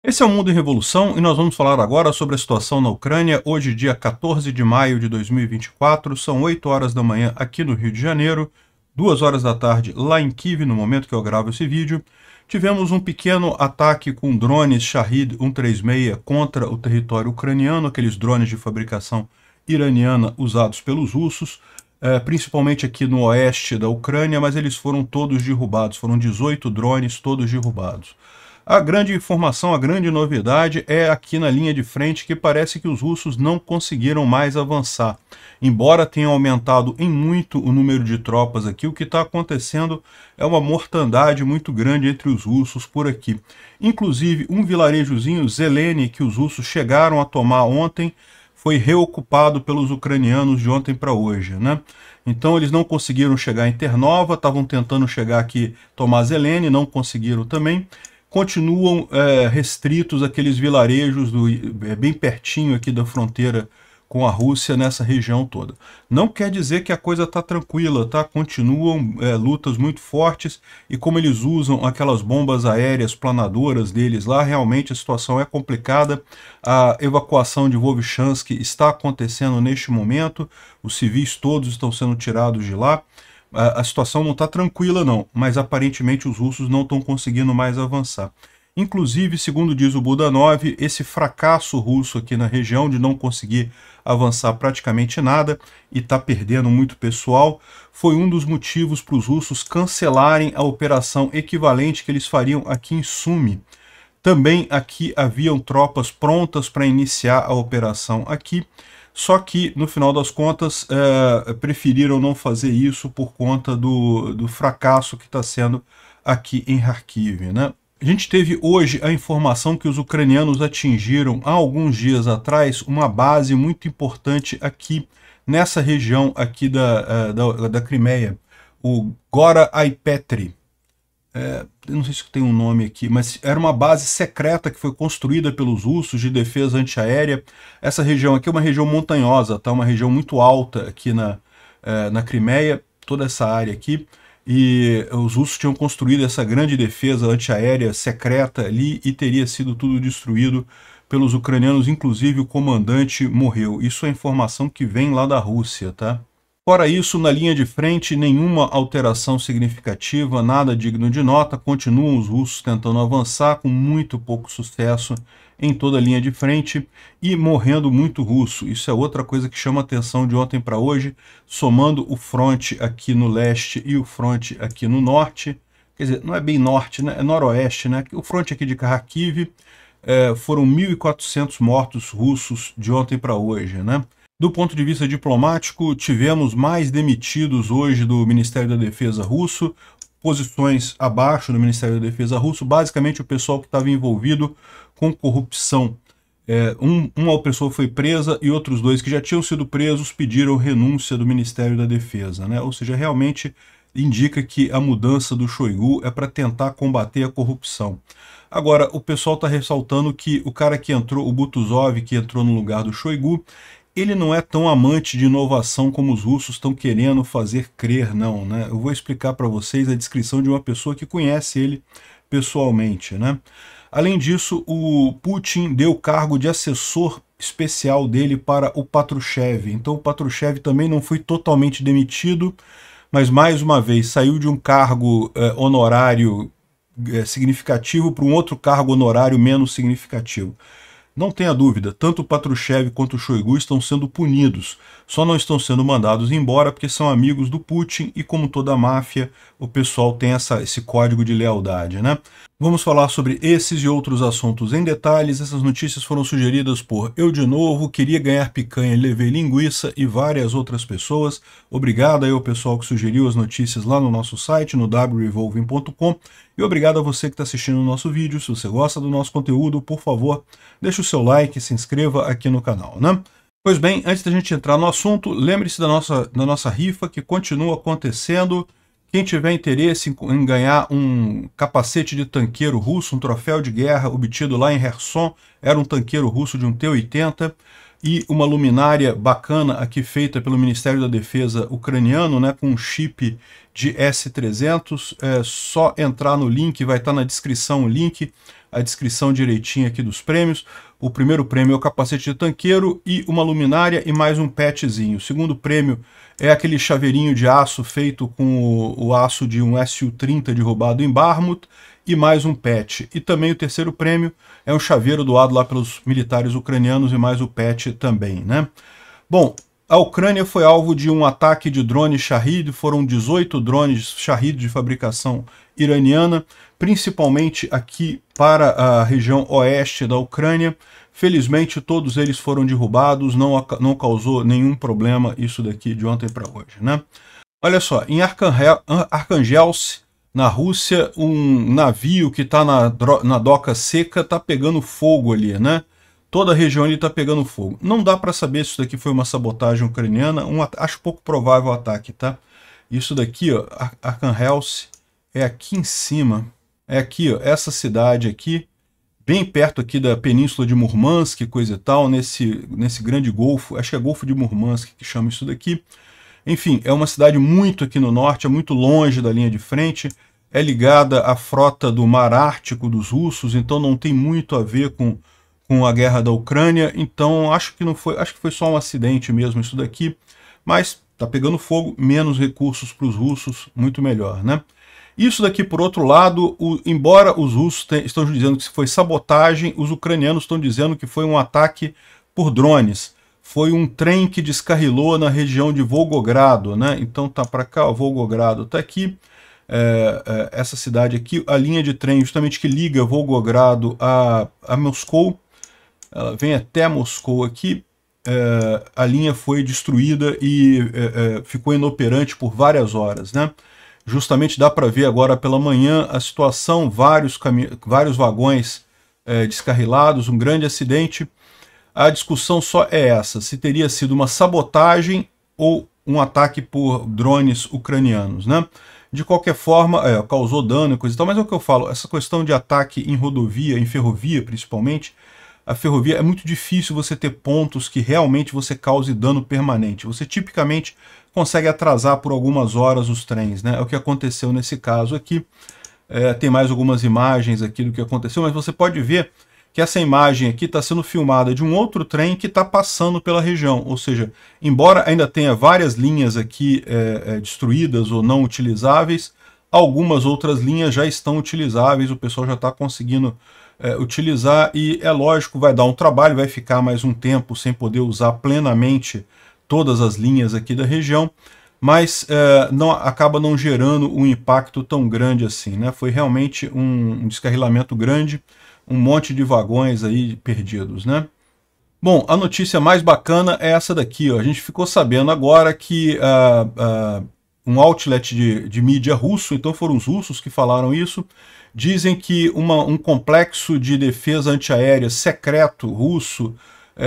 Esse é o Mundo em Revolução e nós vamos falar agora sobre a situação na Ucrânia. Hoje, dia 14 de maio de 2024, são 8 horas da manhã aqui no Rio de Janeiro, 2 horas da tarde lá em Kiev, no momento que eu gravo esse vídeo. Tivemos um pequeno ataque com drones Shahed 136 contra o território ucraniano, aqueles drones de fabricação iraniana usados pelos russos, principalmente aqui no oeste da Ucrânia, mas eles foram todos derrubados, foram 18 drones todos derrubados. A grande informação, a grande novidade é aqui na linha de frente, que parece que os russos não conseguiram mais avançar. Embora tenham aumentado em muito o número de tropas aqui, o que está acontecendo é uma mortandade muito grande entre os russos por aqui. Inclusive, um vilarejozinho, Zeleny, que os russos chegaram a tomar ontem, foi reocupado pelos ucranianos de ontem para hoje, né? Então eles não conseguiram chegar em Ternova, estavam tentando chegar aqui, tomar Zeleny, não conseguiram também. Continuam restritos aqueles vilarejos bem pertinho aqui da fronteira com a Rússia, nessa região toda. Não quer dizer que a coisa está tranquila, tá? Continuam lutas muito fortes, e como eles usam aquelas bombas aéreas planadoras deles lá, realmente a situação é complicada. A evacuação de Vovchansk está acontecendo neste momento, os civis todos estão sendo tirados de lá. A situação não está tranquila não, mas aparentemente os russos não estão conseguindo mais avançar. Inclusive, segundo diz o Budanov, esse fracasso russo aqui na região de não conseguir avançar praticamente nada e está perdendo muito pessoal, foi um dos motivos para os russos cancelarem a operação equivalente que eles fariam aqui em Sumy. Também aqui haviam tropas prontas para iniciar a operação aqui, só que, no final das contas, preferiram não fazer isso por conta do fracasso que está sendo aqui em Kharkiv, né? A gente teve hoje a informação que os ucranianos atingiram, há alguns dias atrás, uma base muito importante aqui, nessa região aqui da Crimeia, o Gora-Aipetri. Não sei se tem um nome aqui, mas era uma base secreta que foi construída pelos russos de defesa antiaérea. Essa região aqui é uma região montanhosa, tá? Uma região muito alta aqui na Crimeia, toda essa área aqui. E os russos tinham construído essa grande defesa antiaérea secreta ali e teria sido tudo destruído pelos ucranianos, inclusive o comandante morreu. Isso é informação que vem lá da Rússia, tá? Fora isso, na linha de frente, nenhuma alteração significativa, nada digno de nota. Continuam os russos tentando avançar com muito pouco sucesso em toda a linha de frente e morrendo muito russo. Isso é outra coisa que chama atenção de ontem para hoje, somando o fronte aqui no leste e o fronte aqui no norte. Quer dizer, não é bem norte, né? É noroeste, né? O fronte aqui de Kharkiv, foram 1.400 mortos russos de ontem para hoje, né? Do ponto de vista diplomático, tivemos mais demitidos hoje do Ministério da Defesa russo, posições abaixo do Ministério da Defesa russo, basicamente o pessoal que estava envolvido com corrupção. Uma pessoa foi presa e outros dois que já tinham sido presos pediram renúncia do Ministério da Defesa, né? Ou seja, realmente indica que a mudança do Shoigu é para tentar combater a corrupção. Agora, o pessoal está ressaltando que o cara que entrou, o Butuzov, que entrou no lugar do Shoigu, ele não é tão amante de inovação como os russos estão querendo fazer crer, não, né? Eu vou explicar para vocês a descrição de uma pessoa que conhece ele pessoalmente, né? Além disso, o Putin deu o cargo de assessor especial dele para o Patrushev. Então o Patrushev também não foi totalmente demitido, mas mais uma vez saiu de um cargo honorário significativo para um outro cargo honorário menos significativo. Não tenha dúvida, tanto o Patrushev quanto o Shoigu estão sendo punidos, só não estão sendo mandados embora porque são amigos do Putin e, como toda máfia, o pessoal tem esse código de lealdade, né? Vamos falar sobre esses e outros assuntos em detalhes. Essas notícias foram sugeridas por Eu de Novo, Queria Ganhar Picanha e Levei Linguiça e várias outras pessoas. Obrigado aí ao pessoal que sugeriu as notícias lá no nosso site, no wrevolving.com. E obrigado a você que está assistindo o nosso vídeo. Se você gosta do nosso conteúdo, por favor, deixe o seu like e se inscreva aqui no canal, né? Pois bem, antes da gente entrar no assunto, lembre-se da nossa rifa que continua acontecendo. Quem tiver interesse em ganhar um capacete de tanqueiro russo, um troféu de guerra obtido lá em Kherson, era um tanqueiro russo de um T-80, e uma luminária bacana aqui feita pelo Ministério da Defesa ucraniano, né, com um chip de S-300, é só entrar no link, vai estar na descrição o link. a descrição direitinha aqui dos prêmios. O primeiro prêmio é o capacete de tanqueiro e uma luminária e mais um patchzinho. O segundo prêmio é aquele chaveirinho de aço feito com o aço de um Su-30 derrubado em Bakhmut e mais um patch. E também o terceiro prêmio é um chaveiro doado lá pelos militares ucranianos e mais o patch também, né? Bom, a Ucrânia foi alvo de um ataque de drone Shahid, foram 18 drones Shahid de fabricação iraniana, principalmente aqui para a região oeste da Ucrânia. Felizmente todos eles foram derrubados, não causou nenhum problema isso daqui de ontem para hoje, né? Olha só, em Arkhangelsk, na Rússia, um navio que está na doca seca está pegando fogo ali, né? Toda a região ali está pegando fogo. Não dá para saber se isso daqui foi uma sabotagem ucraniana, acho pouco provável o ataque, tá? Isso daqui, ó, Arkhangelsk, é aqui em cima. É aqui, ó, essa cidade aqui, bem perto aqui da península de Murmansk, coisa e tal, nesse grande golfo, acho que é Golfo de Murmansk que chama isso daqui. Enfim, é uma cidade muito aqui no norte, é muito longe da linha de frente, é ligada à frota do Mar Ártico dos russos, então não tem muito a ver com a guerra da Ucrânia, então acho que foi só um acidente mesmo isso daqui, mas tá pegando fogo, menos recursos para os russos, muito melhor, né? Isso daqui, por outro lado, embora os russos estão dizendo que foi sabotagem, os ucranianos estão dizendo que foi um ataque por drones. Foi um trem que descarrilou na região de Volgogrado, né? Então tá para cá, ó, Volgogrado tá aqui, essa cidade aqui, a linha de trem justamente que liga Volgogrado a Moscou, ela vem até Moscou aqui, a linha foi destruída e ficou inoperante por várias horas, né? Justamente dá para ver agora pela manhã a situação, vários vagões descarrilados, um grande acidente. A discussão só é essa, se teria sido uma sabotagem ou um ataque por drones ucranianos, né? De qualquer forma, causou dano e coisa e tal, mas é o que eu falo, essa questão de ataque em rodovia, em ferrovia principalmente, a ferrovia é muito difícil você ter pontos que realmente você cause dano permanente. Você tipicamente consegue atrasar por algumas horas os trens, né? É o que aconteceu nesse caso aqui. Tem mais algumas imagens aqui do que aconteceu, mas você pode ver que essa imagem aqui está sendo filmada de um outro trem que está passando pela região, ou seja, embora ainda tenha várias linhas aqui destruídas ou não utilizáveis, algumas outras linhas já estão utilizáveis, o pessoal já está conseguindo utilizar e é lógico, vai dar um trabalho, vai ficar mais um tempo sem poder usar plenamente todas as linhas aqui da região, mas acaba não gerando um impacto tão grande assim, né? Foi realmente um descarrilamento grande, um monte de vagões aí perdidos, né? Bom, a notícia mais bacana é essa daqui, ó. A gente ficou sabendo agora que um outlet de mídia russo, então foram os russos que falaram isso, dizem que um complexo de defesa antiaérea secreto russo,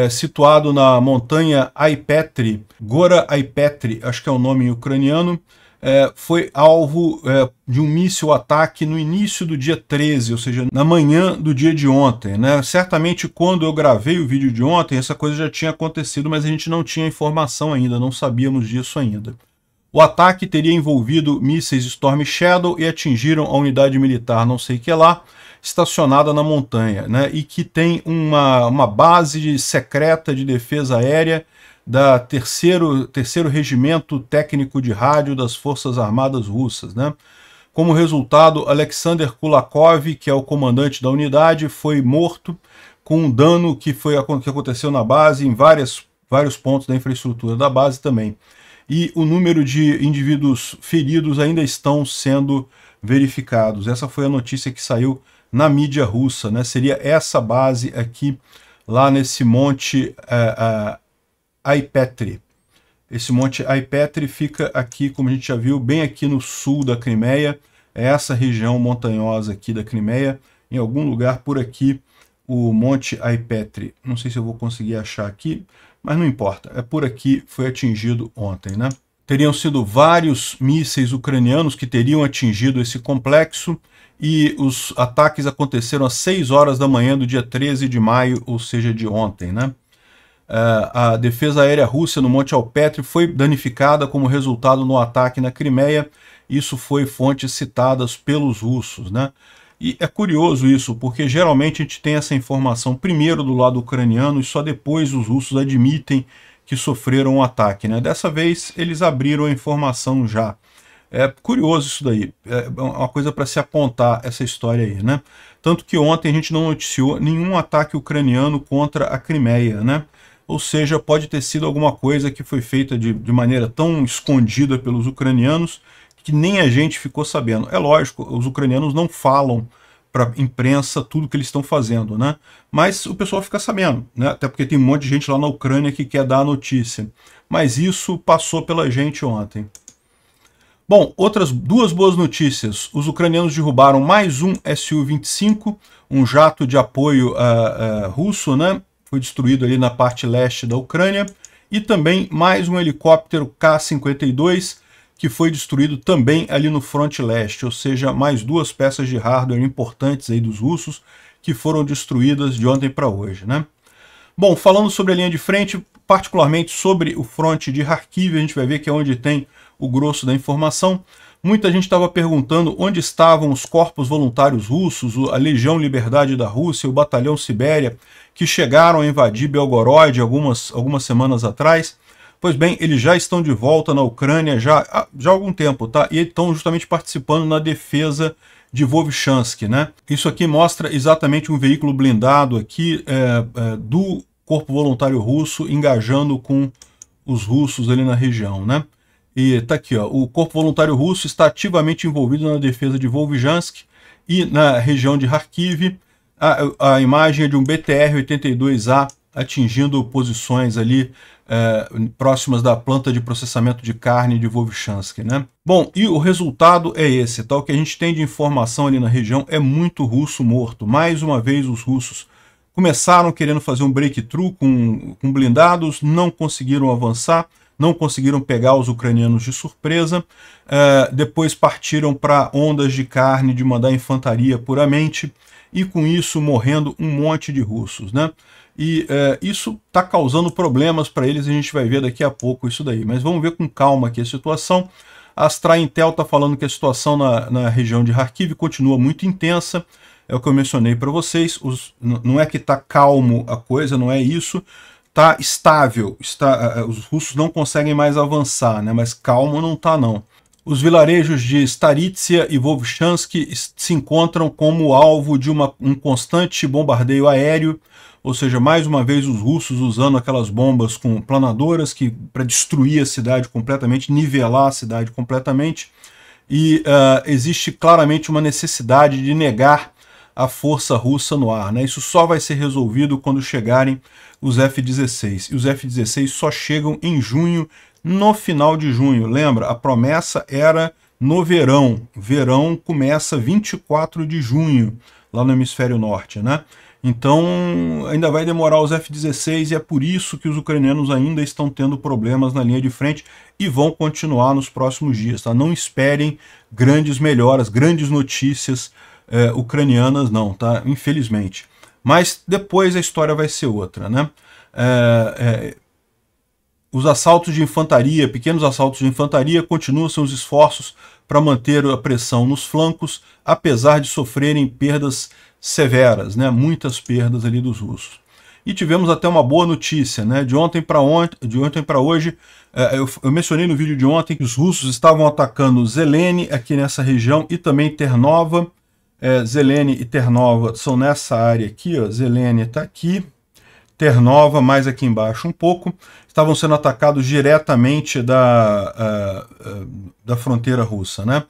situado na montanha Aipetri, Gora Aipetri, acho que é o nome em ucraniano, foi alvo de um míssil-ataque no início do dia 13, ou seja, na manhã do dia de ontem, né? Certamente quando eu gravei o vídeo de ontem, essa coisa já tinha acontecido, mas a gente não tinha informação ainda, não sabíamos disso ainda. O ataque teria envolvido mísseis Storm Shadow e atingiram a unidade militar não sei que lá, estacionada na montanha, né? E que tem uma base secreta de defesa aérea da terceiro Regimento Técnico de Rádio das Forças Armadas Russas, né? Como resultado, Alexander Kulakov, que é o comandante da unidade, foi morto com um dano que aconteceu na base, em vários pontos da infraestrutura da base também. E o número de indivíduos feridos ainda estão sendo verificados. Essa foi a notícia que saiu na mídia russa, né? Seria essa base aqui, lá nesse monte Aipetri. Esse monte Aipetri fica aqui, como a gente já viu, bem aqui no sul da Crimeia. É essa região montanhosa aqui da Crimeia. Em algum lugar por aqui, o monte Aipetri. Não sei se eu vou conseguir achar aqui, mas não importa. É por aqui, foi atingido ontem, né? Teriam sido vários mísseis ucranianos que teriam atingido esse complexo e os ataques aconteceram às 6 horas da manhã do dia 13 de maio, ou seja, de ontem, né? A defesa aérea russa no Monte Alpetri foi danificada como resultado no ataque na Crimeia. Isso foi fontes citadas pelos russos, né? E é curioso isso, porque geralmente a gente tem essa informação primeiro do lado ucraniano e só depois os russos admitem que sofreram um ataque, né? Dessa vez eles abriram a informação já. É curioso isso daí, é uma coisa para se apontar essa história aí, né? Tanto que ontem a gente não noticiou nenhum ataque ucraniano contra a Crimeia, né? Ou seja, pode ter sido alguma coisa que foi feita de maneira tão escondida pelos ucranianos que nem a gente ficou sabendo. É lógico, os ucranianos não falam para a imprensa tudo que eles estão fazendo, né? Mas o pessoal fica sabendo, né? Até porque tem um monte de gente lá na Ucrânia que quer dar a notícia. Mas isso passou pela gente ontem. Bom, outras duas boas notícias. Os ucranianos derrubaram mais um Su-25, um jato de apoio russo, né? Foi destruído ali na parte leste da Ucrânia. E também mais um helicóptero K-52, que foi destruído também ali no fronte leste. Ou seja, mais duas peças de hardware importantes aí dos russos que foram destruídas de ontem para hoje, né? Bom, falando sobre a linha de frente, particularmente sobre o fronte de Kharkiv, a gente vai ver que é onde tem o grosso da informação. Muita gente estava perguntando onde estavam os corpos voluntários russos, a Legião Liberdade da Rússia, o Batalhão Sibéria, que chegaram a invadir Belgorod algumas semanas atrás. Pois bem, eles já estão de volta na Ucrânia já há algum tempo, tá? E estão justamente participando na defesa de Vovchansk, né? Isso aqui mostra exatamente um veículo blindado aqui do Corpo Voluntário Russo engajando com os russos ali na região, né? E tá aqui, ó, o Corpo Voluntário Russo está ativamente envolvido na defesa de Vovchansk e na região de Kharkiv. A imagem é de um BTR-82A atingindo posições ali próximas da planta de processamento de carne de Vovchansk, né? Bom, e o resultado é esse, tá? O que a gente tem de informação ali na região é muito russo morto. Mais uma vez os russos começaram querendo fazer um breakthrough com blindados, não conseguiram avançar, não conseguiram pegar os ucranianos de surpresa, depois partiram para ondas de carne, de mandar infantaria puramente, e com isso morrendo um monte de russos, né? E isso está causando problemas para eles, a gente vai ver daqui a pouco isso daí. Mas vamos ver com calma aqui a situação. A Astra Intel está falando que a situação na região de Kharkiv continua muito intensa, é o que eu mencionei para vocês. Não é que está calmo a coisa, não é isso. Está estável, os russos não conseguem mais avançar, né? Mas calmo não está não. Os vilarejos de Staritsia e Vovchansk se encontram como alvo de um constante bombardeio aéreo, ou seja, mais uma vez os russos usando aquelas bombas com planadoras para destruir a cidade completamente, nivelar a cidade completamente, e existe claramente uma necessidade de negar a força russa no ar, né? Isso só vai ser resolvido quando chegarem os F-16, e os F-16 só chegam em junho, no final de junho. Lembra, a promessa era no verão. Verão começa 24 de junho, lá no hemisfério norte, né? Então ainda vai demorar os F-16 e é por isso que os ucranianos ainda estão tendo problemas na linha de frente e vão continuar nos próximos dias, tá? Não esperem grandes melhoras, grandes notícias ucranianas não, tá? Infelizmente. Mas depois a história vai ser outra, né? Os assaltos de infantaria, pequenos assaltos de infantaria, continuam seus esforços para manter a pressão nos flancos, apesar de sofrerem perdas severas, né? Muitas perdas ali dos russos. E tivemos até uma boa notícia, né? De ontem para hoje, eu mencionei no vídeo de ontem que os russos estavam atacando Zelene aqui nessa região e também Ternova. Zelene e Ternova são nessa área aqui, ó. Zelene está aqui, Ternova mais aqui embaixo um pouco, estavam sendo atacados diretamente da fronteira russa, né?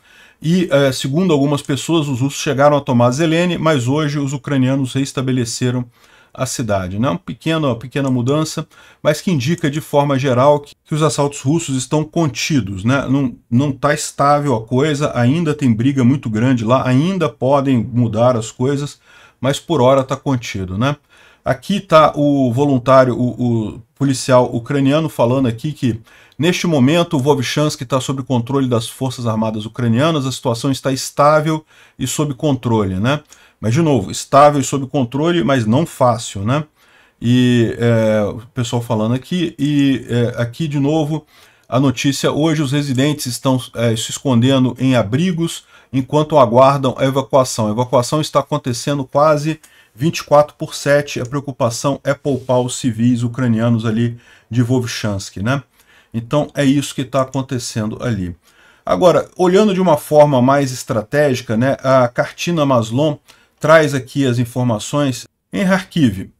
E, segundo algumas pessoas, os russos chegaram a tomar Zelene, mas hoje os ucranianos reestabeleceram a cidade, né? Uma pequena mudança, mas que indica de forma geral que os assaltos russos estão contidos, né? Não está estável a coisa, ainda tem briga muito grande lá, ainda podem mudar as coisas, mas por hora está contido, né? Aqui está o voluntário, o policial ucraniano falando aqui que neste momento o Vovchansk está sob controle das forças armadas ucranianas, a situação está estável e sob controle, né? Mas, de novo, estável e sob controle, mas não fácil, né? E o pessoal falando aqui, aqui de novo a notícia, hoje os residentes estão se escondendo em abrigos enquanto aguardam a evacuação. A evacuação está acontecendo quase 24/7. A preocupação é poupar os civis ucranianos ali de Vovchansk, né? Então é isso que está acontecendo ali. Agora, olhando de uma forma mais estratégica, né, a Kartina Maslon traz aqui as informações. Em Kharkiv,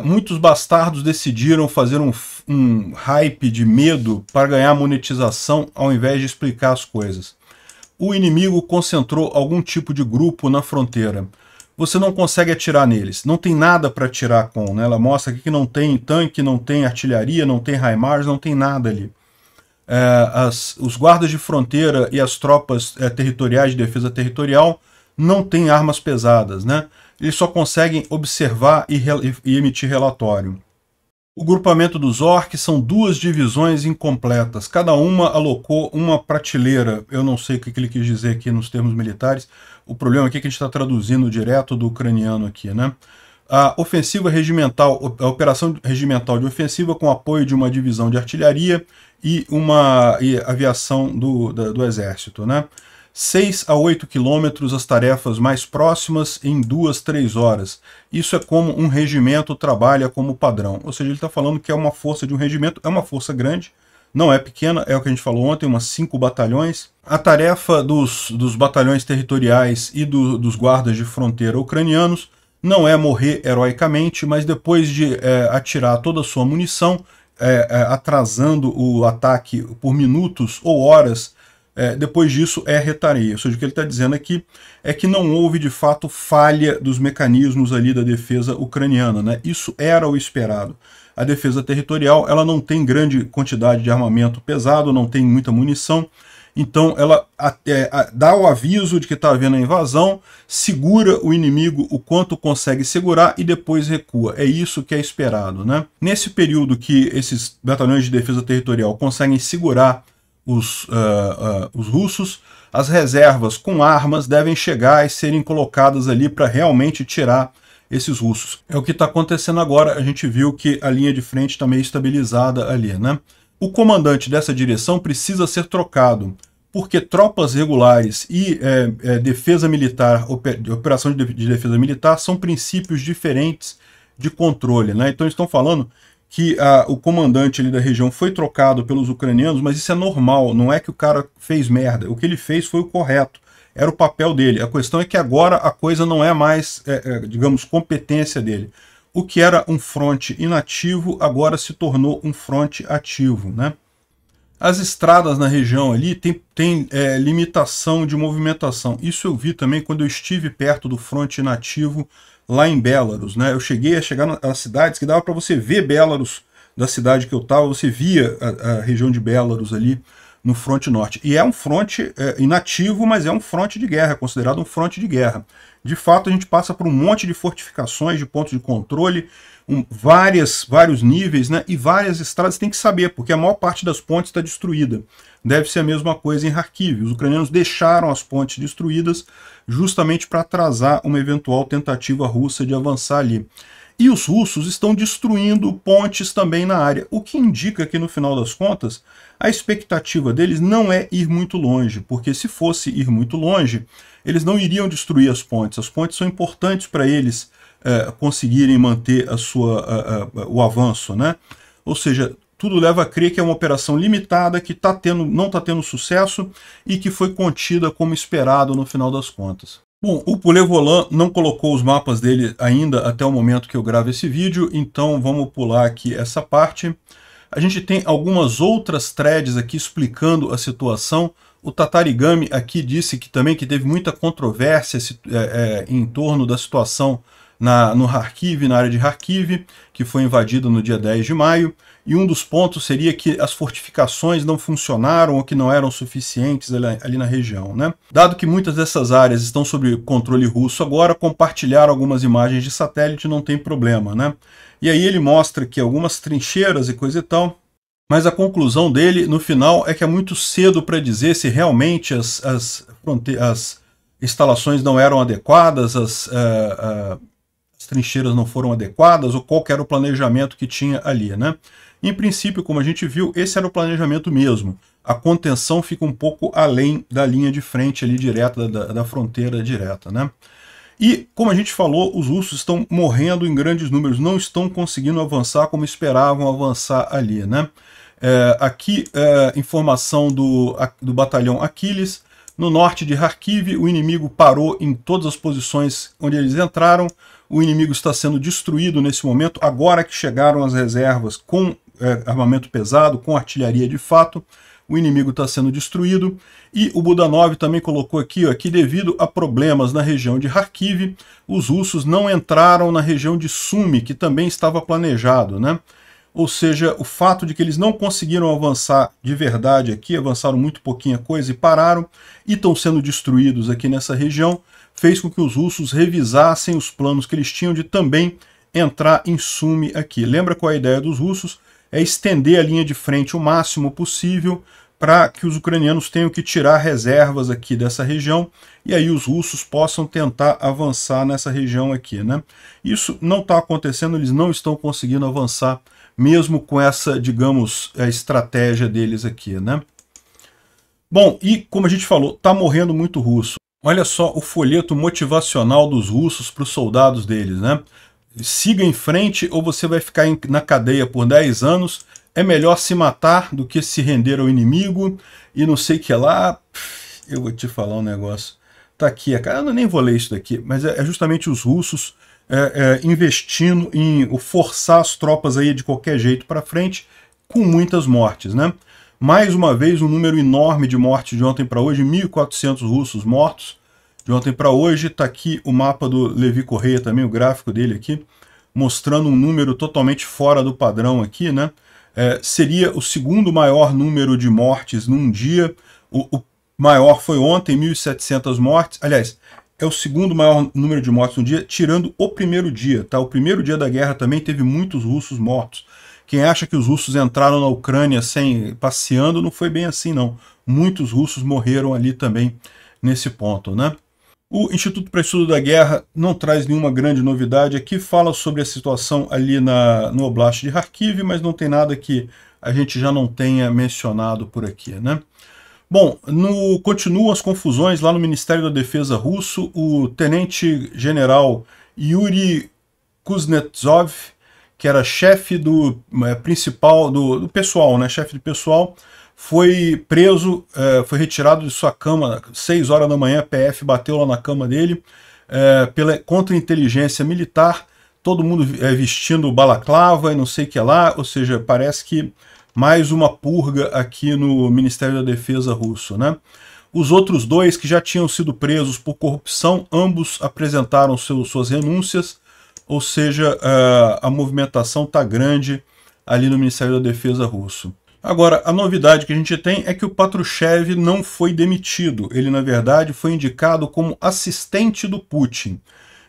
muitos bastardos decidiram fazer um hype de medo para ganhar monetização ao invés de explicar as coisas. O inimigo concentrou algum tipo de grupo na fronteira. Você não consegue atirar neles, não tem nada para atirar com, né? Ela mostra aqui que não tem tanque, não tem artilharia, não tem HIMARS, não tem nada ali. Os guardas de fronteira e as tropas territoriais de defesa territorial não têm armas pesadas, né? Eles só conseguem observar e emitir relatório. O grupamento dos orcs são 2 divisões incompletas, cada uma alocou uma prateleira. Eu não sei o que ele quis dizer aqui nos termos militares, o problema aqui é que a gente está traduzindo direto do ucraniano aqui, né? A ofensiva regimental, a operação regimental de ofensiva com apoio de uma divisão de artilharia e aviação do exército, né? 6 a 8 quilômetros as tarefas mais próximas em 2, 3 horas. Isso é como um regimento trabalha como padrão. Ou seja, ele está falando que é uma força de um regimento, é uma força grande, não é pequena, é o que a gente falou ontem, umas 5 batalhões. A tarefa dos batalhões territoriais e dos guardas de fronteira ucranianos não é morrer heroicamente, mas depois de atirar toda a sua munição, atrasando o ataque por minutos ou horas, depois disso é retareia. Ou seja, o que ele está dizendo aqui é que não houve de fato falha dos mecanismos ali da defesa ucraniana, né? Isso era o esperado. A defesa territorial ela não tem grande quantidade de armamento pesado, não tem muita munição, então ela dá o aviso de que está havendo a invasão, segura o inimigo o quanto consegue segurar e depois recua. É isso que é esperado, né? Nesse período que esses batalhões de defesa territorial conseguem segurar os russos, as reservas com armas devem chegar e serem colocadas ali para realmente tirar esses russos. É o que está acontecendo agora, a gente viu que a linha de frente está meio estabilizada ali, né? O comandante dessa direção precisa ser trocado, porque tropas regulares e defesa militar, operação de defesa militar, são princípios diferentes de controle, né? Então eles estão falando que o comandante ali da região foi trocado pelos ucranianos, mas isso é normal, não é que o cara fez merda. O que ele fez foi o correto, era o papel dele. A questão é que agora a coisa não é mais, digamos, competência dele. O que era um fronte inativo agora se tornou um fronte ativo, né? As estradas na região ali tem limitação de movimentação. Isso eu vi também quando eu estive perto do fronte inativo lá em Belarus, né? Eu cheguei a chegar nas cidades que dava para você ver Belarus da cidade que eu estava, você via a região de Belarus ali no fronte norte. E é um fronte inativo, mas é um fronte de guerra, é considerado um fronte de guerra. De fato, a gente passa por um monte de fortificações, de pontos de controle, vários níveis, né? E várias estradas, tem que saber, porque a maior parte das pontes está destruída. Deve ser a mesma coisa em Kharkiv. Os ucranianos deixaram as pontes destruídas justamente para atrasar uma eventual tentativa russa de avançar ali. E os russos estão destruindo pontes também na área, o que indica que, no final das contas, a expectativa deles não é ir muito longe, porque se fosse ir muito longe, eles não iriam destruir as pontes. As pontes são importantes para eles conseguirem manter o avanço, né? Ou seja, tudo leva a crer que é uma operação limitada, que não está tendo sucesso e que foi contida como esperado no final das contas. Bom, o Pulevolan não colocou os mapas dele ainda até o momento que eu gravo esse vídeo, então vamos pular aqui essa parte. A gente tem algumas outras threads aqui explicando a situação. O Tatarigami aqui disse que também que teve muita controvérsia em torno da situação no Kharkiv, na área de Kharkiv, que foi invadida no dia 10 de maio, e um dos pontos seria que as fortificações não funcionaram ou que não eram suficientes ali na região, né? Dado que muitas dessas áreas estão sob controle russo agora, compartilhar algumas imagens de satélite não tem problema, né? E aí ele mostra que algumas trincheiras e coisa e tal, mas a conclusão dele, no final, é que é muito cedo para dizer se realmente as instalações não eram adequadas, as trincheiras não foram adequadas, ou qual que era o planejamento que tinha ali, né? Em princípio, como a gente viu, esse era o planejamento mesmo. a contenção fica um pouco além da linha de frente ali direta, da fronteira direta, né? E, como a gente falou, os russos estão morrendo em grandes números, não estão conseguindo avançar como esperavam avançar ali, né? Aqui, informação do batalhão Aquiles. No norte de Kharkiv, o inimigo parou em todas as posições onde eles entraram. O inimigo está sendo destruído nesse momento, agora que chegaram as reservas com armamento pesado, com artilharia de fato. O inimigo está sendo destruído. E o Budanov também colocou aqui, ó, que devido a problemas na região de Kharkiv, os russos não entraram na região de Sumy, que também estava planejado, né? Ou seja, o fato de que eles não conseguiram avançar de verdade aqui, avançaram muito pouquinha coisa e pararam, e estão sendo destruídos aqui nessa região, fez com que os russos revisassem os planos que eles tinham de também entrar em Sumy aqui. Lembra qual é a ideia dos russos? É estender a linha de frente o máximo possível para que os ucranianos tenham que tirar reservas aqui dessa região e aí os russos possam tentar avançar nessa região aqui, né? Isso não está acontecendo, eles não estão conseguindo avançar mesmo com essa, digamos, estratégia deles aqui, né? Bom, e como a gente falou, está morrendo muito russo. Olha só o folheto motivacional dos russos para os soldados deles, né? Siga em frente ou você vai ficar na cadeia por 10 anos. É melhor se matar do que se render ao inimigo e não sei o que lá. Eu vou te falar um negócio. Tá aqui, eu nem vou ler isso daqui, mas é justamente os russos investindo em forçar as tropas aí de qualquer jeito para frente, com muitas mortes, né? Mais uma vez, um número enorme de mortes de ontem para hoje, 1.400 russos mortos. De ontem para hoje, está aqui o mapa do Levi Correia também, o gráfico dele aqui, mostrando um número totalmente fora do padrão aqui, né? Seria o segundo maior número de mortes num dia, o maior foi ontem, 1.700 mortes, aliás, é o segundo maior número de mortes no dia, tirando o primeiro dia, tá? O primeiro dia da guerra também teve muitos russos mortos. Quem acha que os russos entraram na Ucrânia passeando, não foi bem assim, não. Muitos russos morreram ali também nesse ponto, né? O Instituto para Estudo da Guerra não traz nenhuma grande novidade aqui, fala sobre a situação ali no Oblast de Kharkiv, mas não tem nada que a gente já não tenha mencionado por aqui, né? Bom, continuam as confusões lá no Ministério da Defesa russo. O tenente-general Yuri Kuznetsov, que era chefe do principal do pessoal, né? Chefe de pessoal, foi preso, foi retirado de sua cama, 6 horas da manhã, a PF bateu lá na cama dele, pela contra-inteligência militar, todo mundo vestindo balaclava e não sei o que lá, ou seja, parece que mais uma purga aqui no Ministério da Defesa russo, né? Os outros dois que já tinham sido presos por corrupção, ambos apresentaram suas renúncias, ou seja, a movimentação está grande ali no Ministério da Defesa russo. Agora, a novidade que a gente tem é que o Patrushev não foi demitido. Ele, na verdade, foi indicado como assistente do Putin.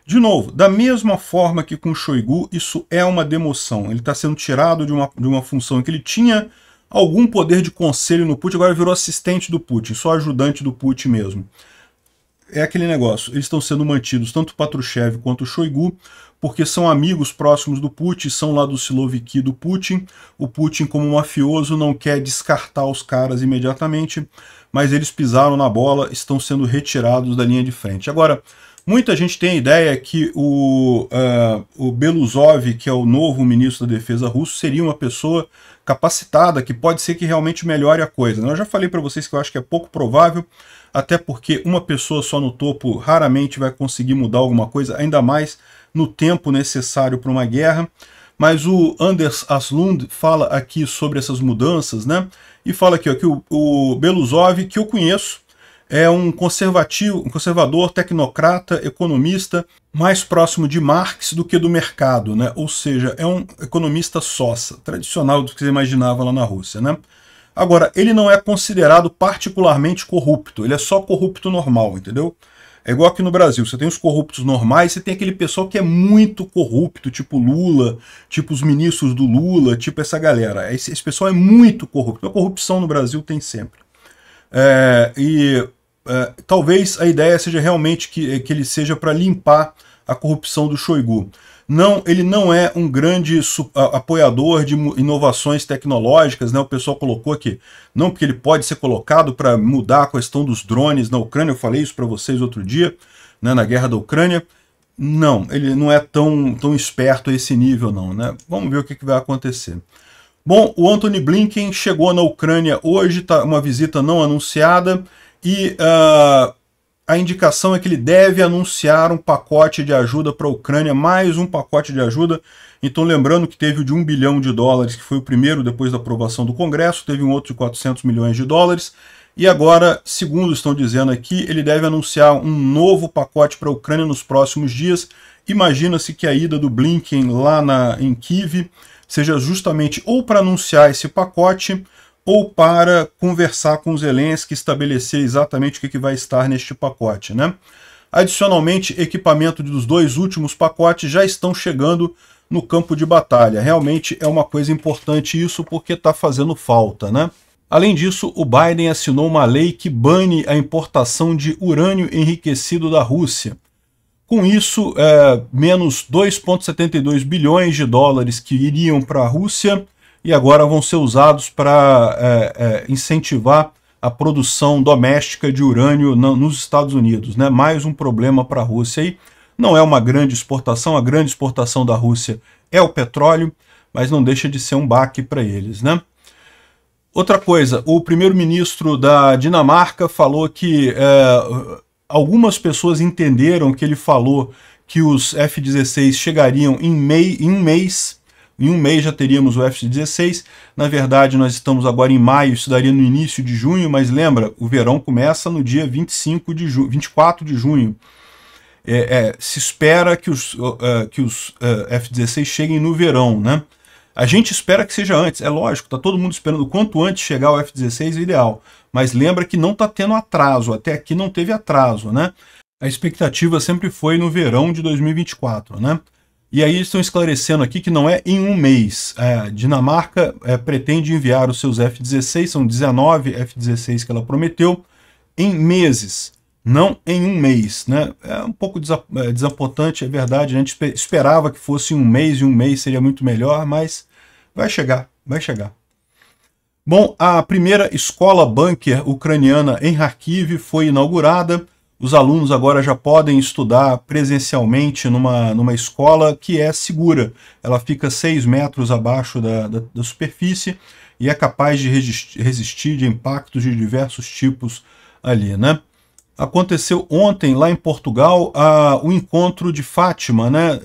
De novo, da mesma forma que com Shoigu, isso é uma demoção. Ele está sendo tirado de uma função em que ele tinha algum poder de conselho no Putin, agora virou assistente do Putin, só ajudante do Putin mesmo. É aquele negócio, eles estão sendo mantidos, tanto o Patrushev quanto o Shoigu, porque são amigos próximos do Putin, são lá do Siloviki do Putin. O Putin, como mafioso, não quer descartar os caras imediatamente, mas eles pisaram na bola, estão sendo retirados da linha de frente. Agora, muita gente tem a ideia que o Belousov, que é o novo ministro da Defesa russo, seria uma pessoa capacitada, que pode ser que realmente melhore a coisa. Eu já falei para vocês que eu acho que é pouco provável, até porque uma pessoa só no topo raramente vai conseguir mudar alguma coisa, ainda mais no tempo necessário para uma guerra. Mas o Anders Aslund fala aqui sobre essas mudanças, né? E fala aqui ó, que o Belousov, que eu conheço, é um conservador, tecnocrata, economista, mais próximo de Marx do que do mercado, né? Ou seja, é um economista sócia, tradicional do que você imaginava lá na Rússia, né? Agora, ele não é considerado particularmente corrupto, ele é só corrupto normal, entendeu? É igual aqui no Brasil, você tem os corruptos normais, você tem aquele pessoal que é muito corrupto, tipo Lula, tipo os ministros do Lula, tipo essa galera. Esse pessoal é muito corrupto. A corrupção no Brasil tem sempre. Talvez a ideia seja realmente que ele seja para limpar a corrupção do Shoigu. Não, ele não é um grande apoiador de inovações tecnológicas, né? O pessoal colocou aqui, não, porque ele pode ser colocado para mudar a questão dos drones na Ucrânia. Eu falei isso para vocês outro dia, né, na guerra da Ucrânia. Não, ele não é tão esperto a esse nível, não, né? Vamos ver o que vai acontecer. Bom, o Antony Blinken chegou na Ucrânia hoje, tá uma visita não anunciada, e a indicação é que ele deve anunciar um pacote de ajuda para a Ucrânia, mais um pacote de ajuda. Então, lembrando que teve o de $1 bilhão, que foi o primeiro depois da aprovação do Congresso, teve um outro de $400 milhões, e agora, segundo estão dizendo aqui, ele deve anunciar um novo pacote para a Ucrânia nos próximos dias. Imagina-se que a ida do Blinken lá em Kyiv seja justamente ou para anunciar esse pacote, ou para conversar com os Zelensky, estabelecer exatamente o que vai estar neste pacote, né? Adicionalmente, equipamento dos 2 últimos pacotes já estão chegando no campo de batalha. Realmente é uma coisa importante isso, porque está fazendo falta, né? Além disso, o Biden assinou uma lei que bane a importação de urânio enriquecido da Rússia. Com isso, menos $2,72 bilhões que iriam para a Rússia, e agora vão ser usados para incentivar a produção doméstica de urânio nos Estados Unidos, né? Mais um problema para a Rússia aí. Não é uma grande exportação, a grande exportação da Rússia é o petróleo, mas não deixa de ser um baque para eles, né? Outra coisa, o primeiro-ministro da Dinamarca falou que algumas pessoas entenderam que ele falou que os F-16 chegariam em um mês. Em um mês já teríamos o F-16. Na verdade, nós estamos agora em maio, isso daria no início de junho, mas lembra, o verão começa no dia 24 de junho. Se espera que os F-16 cheguem no verão, né? A gente espera que seja antes, é lógico, está todo mundo esperando. Quanto antes chegar o F-16 é ideal. Mas lembra que não está tendo atraso, até aqui não teve atraso, né? A expectativa sempre foi no verão de 2024, né? E aí estão esclarecendo aqui que não é em um mês. A Dinamarca pretende enviar os seus F-16, são 19 F-16 que ela prometeu, em meses, não em um mês, né? É um pouco desapontante, é verdade. A gente esperava que fosse um mês, e um mês seria muito melhor, mas vai chegar, vai chegar. Bom, a primeira escola bunker ucraniana em Kharkiv foi inaugurada. Os alunos agora já podem estudar presencialmente numa escola que é segura. Ela fica 6 metros abaixo da superfície e é capaz de resistir de impactos de diversos tipos ali, né? Aconteceu ontem, lá em Portugal, o encontro de Fátima, né?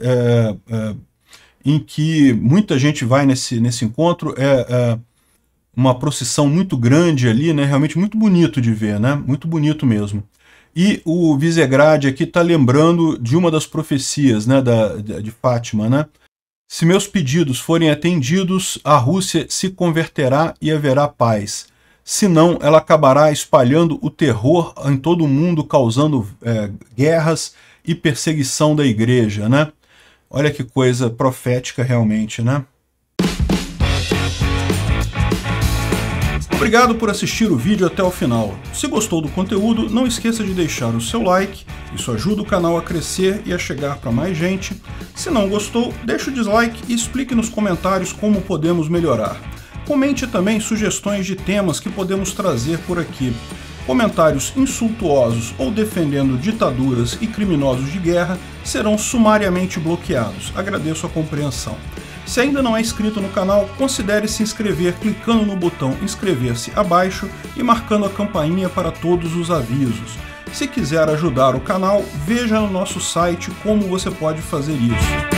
Em que muita gente vai nesse encontro. Uma procissão muito grande ali, né? Realmente muito bonito de ver, né? Muito bonito mesmo. E o Visegrad aqui está lembrando de uma das profecias, né, de Fátima, né? Se meus pedidos forem atendidos, a Rússia se converterá e haverá paz. Senão, ela acabará espalhando o terror em todo o mundo, causando guerras e perseguição da igreja, né? Olha que coisa profética realmente, né? Obrigado por assistir o vídeo até o final. Se gostou do conteúdo, não esqueça de deixar o seu like, isso ajuda o canal a crescer e a chegar para mais gente. Se não gostou, deixe o dislike e explique nos comentários como podemos melhorar. Comente também sugestões de temas que podemos trazer por aqui. Comentários insultuosos ou defendendo ditaduras e criminosos de guerra serão sumariamente bloqueados. Agradeço a compreensão. Se ainda não é inscrito no canal, considere se inscrever clicando no botão inscrever-se abaixo e marcando a campainha para todos os avisos. Se quiser ajudar o canal, veja no nosso site como você pode fazer isso.